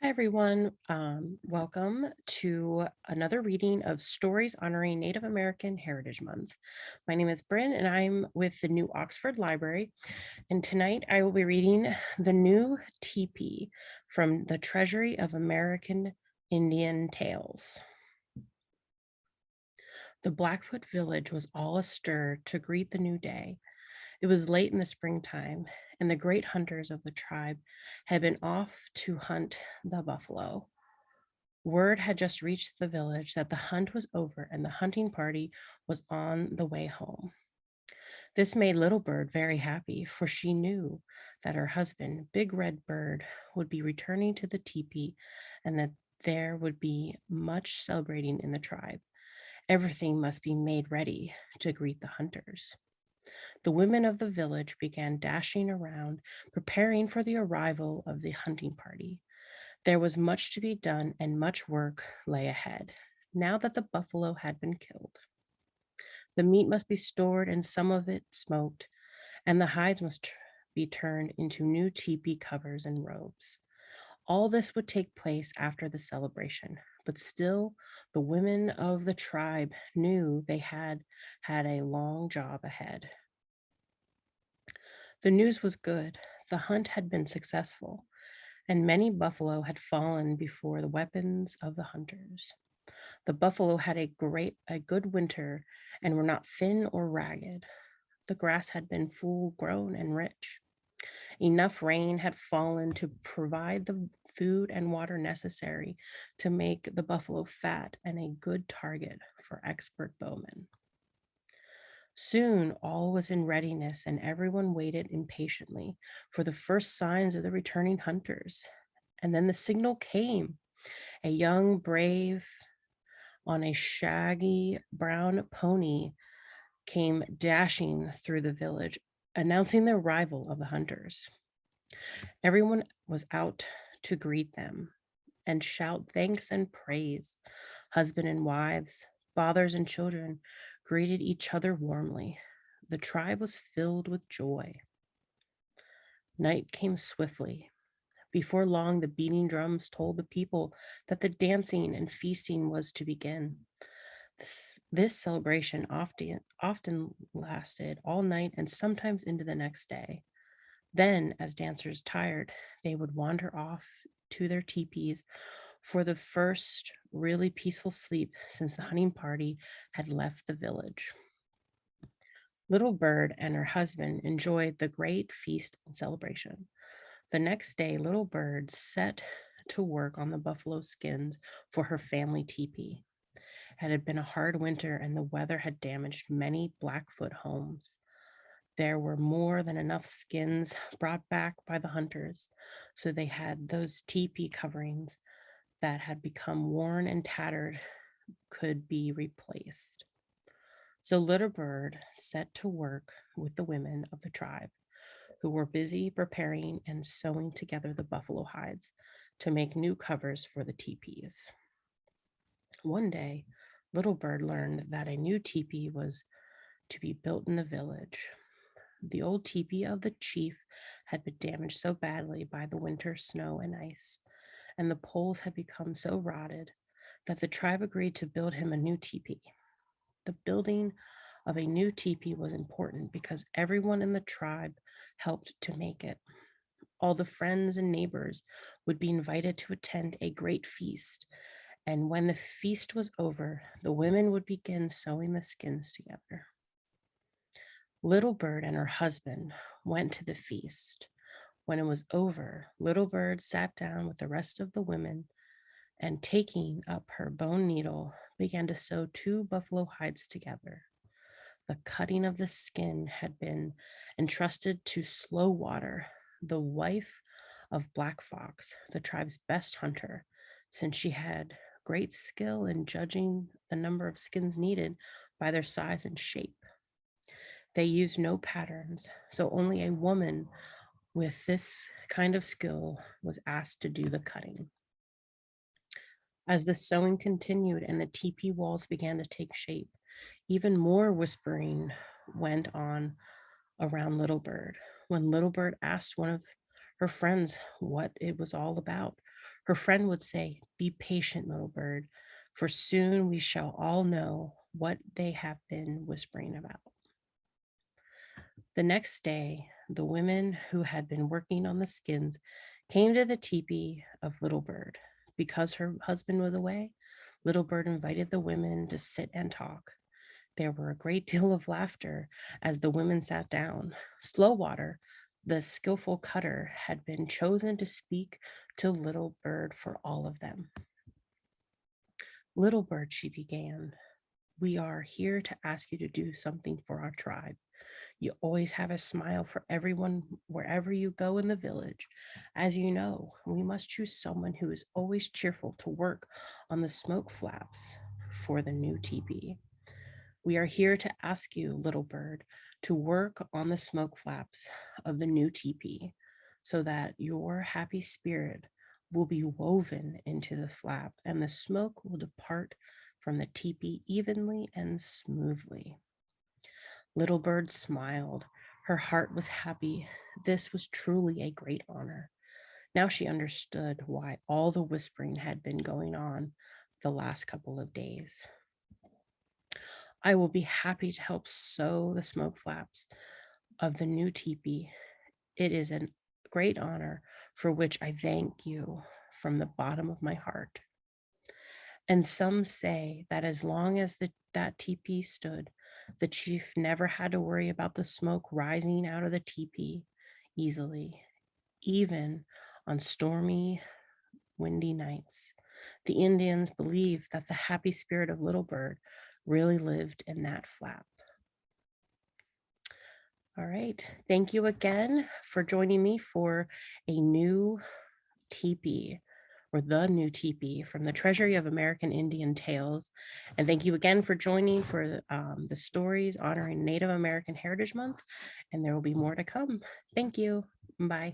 Hi, everyone. Welcome to another reading of Stories Honoring Native American Heritage Month. My name is Bryn, and I'm with the New Oxford Library. And tonight I will be reading The New Tepee from the Treasury of American Indian Tales. The Blackfoot village was all astir to greet the new day. It was late in the springtime, and the great hunters of the tribe had been off to hunt the buffalo. Word had just reached the village that the hunt was over and the hunting party was on the way home. This made Little Bird very happy, for she knew that her husband, Big Red Bird, would be returning to the teepee and that there would be much celebrating in the tribe. Everything must be made ready to greet the hunters. The women of the village began dashing around, preparing for the arrival of the hunting party. There was much to be done and much work lay ahead, now that the buffalo had been killed. The meat must be stored and some of it smoked, and the hides must be turned into new teepee covers and robes. All this would take place after the celebration, but still the women of the tribe knew they had had a long job ahead. The news was good. The hunt had been successful, and many buffalo had fallen before the weapons of the hunters. The buffalo had a good winter and were not thin or ragged. The grass had been full grown and rich. Enough rain had fallen to provide the food and water necessary to make the buffalo fat and a good target for expert bowmen. Soon all was in readiness, and everyone waited impatiently for the first signs of the returning hunters. And then the signal came. A young brave on a shaggy brown pony came dashing through the village, announcing the arrival of the hunters. Everyone was out to greet them and shout thanks and praise. Husband and wives, fathers and children greeted each other warmly. The tribe was filled with joy. Night came swiftly. Before long, the beating drums told the people that the dancing and feasting was to begin. This celebration often lasted all night and sometimes into the next day. Then, as dancers tired, they would wander off to their teepees for the first really peaceful sleep since the hunting party had left the village. Little Bird and her husband enjoyed the great feast and celebration. The next day, Little Bird set to work on the buffalo skins for her family teepee. It had been a hard winter and the weather had damaged many Blackfoot homes. There were more than enough skins brought back by the hunters, so they had those teepee coverings that had become worn and tattered could be replaced. So Little Bird set to work with the women of the tribe, who were busy preparing and sewing together the buffalo hides to make new covers for the teepees. One day, Little Bird learned that a new teepee was to be built in the village. The old teepee of the chief had been damaged so badly by the winter snow and ice, and the poles had become so rotted that the tribe agreed to build him a new teepee. The building of a new teepee was important because everyone in the tribe helped to make it. All the friends and neighbors would be invited to attend a great feast, and when the feast was over, the women would begin sewing the skins together. Little Bird and her husband went to the feast. When it was over, Little Bird sat down with the rest of the women and, taking up her bone needle, began to sew two buffalo hides together. The cutting of the skin had been entrusted to Slow Water, the wife of Black Fox, the tribe's best hunter, since she had great skill in judging the number of skins needed by their size and shape. They used no patterns, so only a woman with this kind of skill was asked to do the cutting. As the sewing continued and the teepee walls began to take shape, even more whispering went on around Little Bird. When Little Bird asked one of her friends what it was all about, Her friend would say, "Be patient, little bird, for soon we shall all know what they have been whispering about." The next day, the women who had been working on the skins came to the teepee of Little Bird. Because her husband was away, Little Bird invited the women to sit and talk. There were a great deal of laughter as the women sat down. Slowwater, the skillful cutter, had been chosen to speak to Little Bird for all of them. "Little Bird," she began, "we are here to ask you to do something for our tribe. You always have a smile for everyone wherever you go in the village. As you know, we must choose someone who is always cheerful to work on the smoke flaps for the new teepee. We are here to ask you, little bird, to work on the smoke flaps of the new teepee so that your happy spirit will be woven into the flap and the smoke will depart from the teepee evenly and smoothly." Little Bird smiled. Her heart was happy. This was truly a great honor. Now she understood why all the whispering had been going on the last couple of days. "I will be happy to help sew the smoke flaps of the new teepee. It is a great honor for which I thank you from the bottom of my heart." And some say that as long as that teepee stood, the chief never had to worry about the smoke rising out of the teepee easily, even on stormy, windy nights. The Indians believed that the happy spirit of Little Bird really lived in that flap. All right. Thank you again for joining me for a new teepee, or the new teepee, from the Treasury of American Indian Tales. And thank you again for joining for the stories honoring Native American Heritage Month. And there will be more to come. Thank you. Bye.